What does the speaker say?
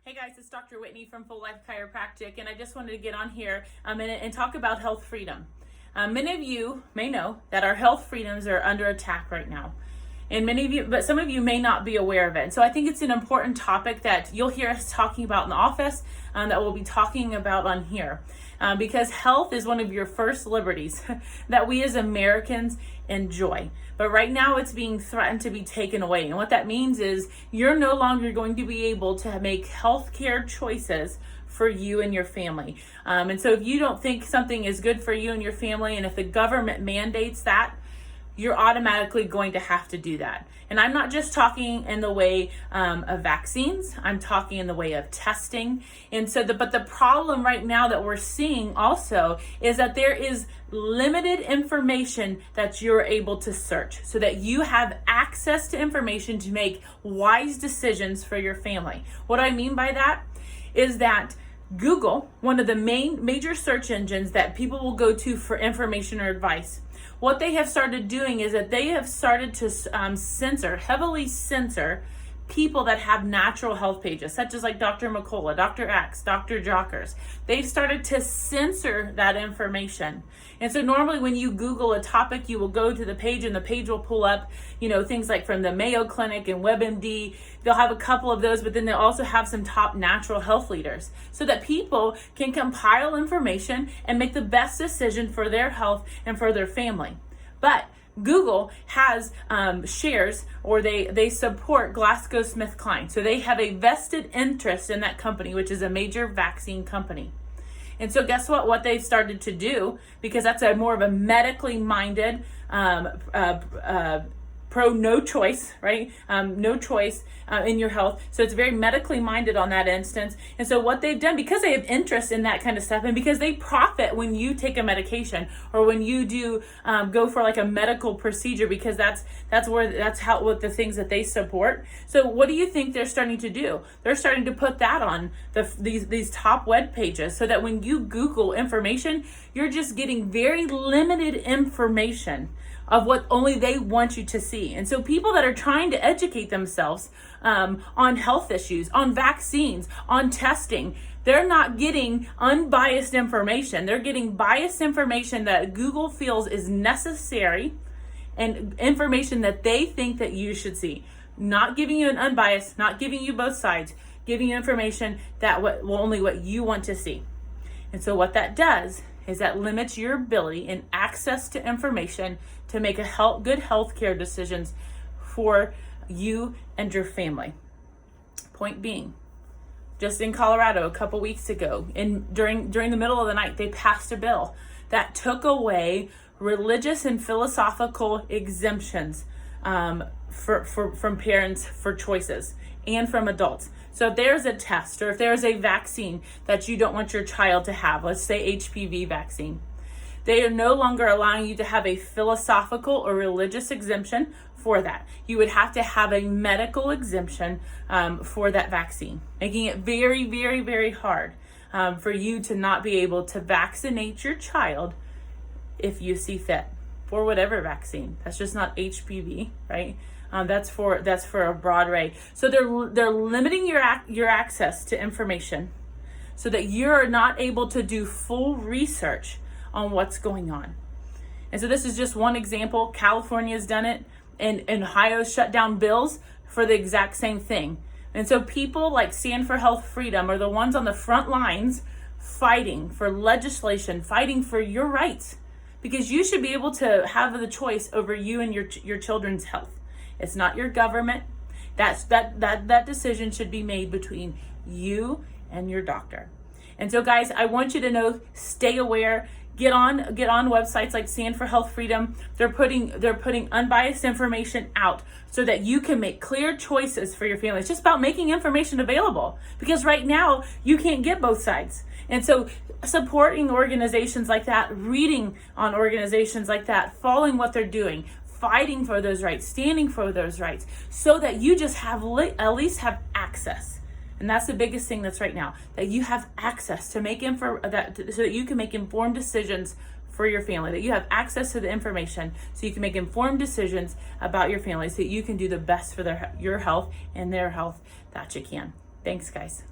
Hey guys, it's Dr. Whitney from Full Life Chiropractic, and I just wanted to get on here and talk about health freedom. Many of you may know that our health freedoms are under attack right now. And many of you, but some of you may not be aware of it. And so I think it's an important topic that you'll hear us talking about in the office, that we'll be talking about on here. Because health is one of your first liberties that we as Americans enjoy. But right now it's being threatened to be taken away. And what that means is you're no longer going to be able to make healthcare choices for you and your family. And so if you don't think something is good for you and your family, and if the government mandates that, you're automatically going to have to do that. And I'm not just talking in the way of vaccines, I'm talking in the way of testing. And so, but the problem right now that we're seeing also is that there is limited information that you're able to search so that you have access to information to make wise decisions for your family. What I mean by that is that Google, one of the major search engines that people will go to for information or advice, what they have started doing is that they have started to heavily censor people that have natural health pages, such as like Dr. McCullough, Dr. X, Dr. Jockers. They've started to censor that information. And so normally when you Google a topic, you will go to the page and the page will pull up, things like from the Mayo Clinic and WebMD. They'll have a couple of those, but then they'll also have some top natural health leaders so that people can compile information and make the best decision for their health and for their family. But Google has shares, or they support GlaxoSmithKline. So they have a vested interest in that company, which is a major vaccine company. And so guess what? What they've started to do, because that's more of a medically minded pro no choice, right? No choice in your health. So it's very medically minded on that instance. And so what they've done, because they have interest in that kind of stuff, and because they profit when you take a medication or when you do go for like a medical procedure, because that's what the things that they support. So what do you think they're starting to do? They're starting to put that on these top web pages so that when you Google information, you're just getting very limited information of what only they want you to see. And so people that are trying to educate themselves on health issues, on vaccines, on testing, they're not getting unbiased information. They're getting biased information that Google feels is necessary and information that they think that you should see. Not giving you an unbiased, not giving you both sides, giving you information that only what you want to see. And so what that does is that limits your ability and access to information to make good healthcare decisions for you and your family. Point being, just in Colorado a couple weeks ago, during the middle of the night, they passed a bill that took away religious and philosophical exemptions from parents for choices and from adults. So if there's a test or if there's a vaccine that you don't want your child to have, let's say HPV vaccine, they are no longer allowing you to have a philosophical or religious exemption for that. You would have to have a medical exemption for that vaccine, making it very, very, very hard for you to not be able to vaccinate your child if you see fit for whatever vaccine. That's just not HPV, right? That's for a broad array. So they're limiting your access to information so that you're not able to do full research on what's going on. And so this is just one example. California's done it, and Ohio's shut down bills for the exact same thing. And so people like Stand for Health Freedom are the ones on the front lines fighting for legislation, fighting for your rights, because you should be able to have the choice over you and your children's health. It's not your government. That decision should be made between you and your doctor. And so guys, I want you to know, stay aware. Get on websites like Stand for Health Freedom. They're putting unbiased information out so that you can make clear choices for your family. It's just about making information available, because right now you can't get both sides. And so supporting organizations like that, reading on organizations like that, following what they're doing, fighting for those rights, standing for those rights, so that you just at least have access. And that's the biggest thing that's right now, that you have access to so that you can make informed decisions for your family, that you have access to the information so you can make informed decisions about your family, so that you can do the best for your health and their health that you can. Thanks, guys.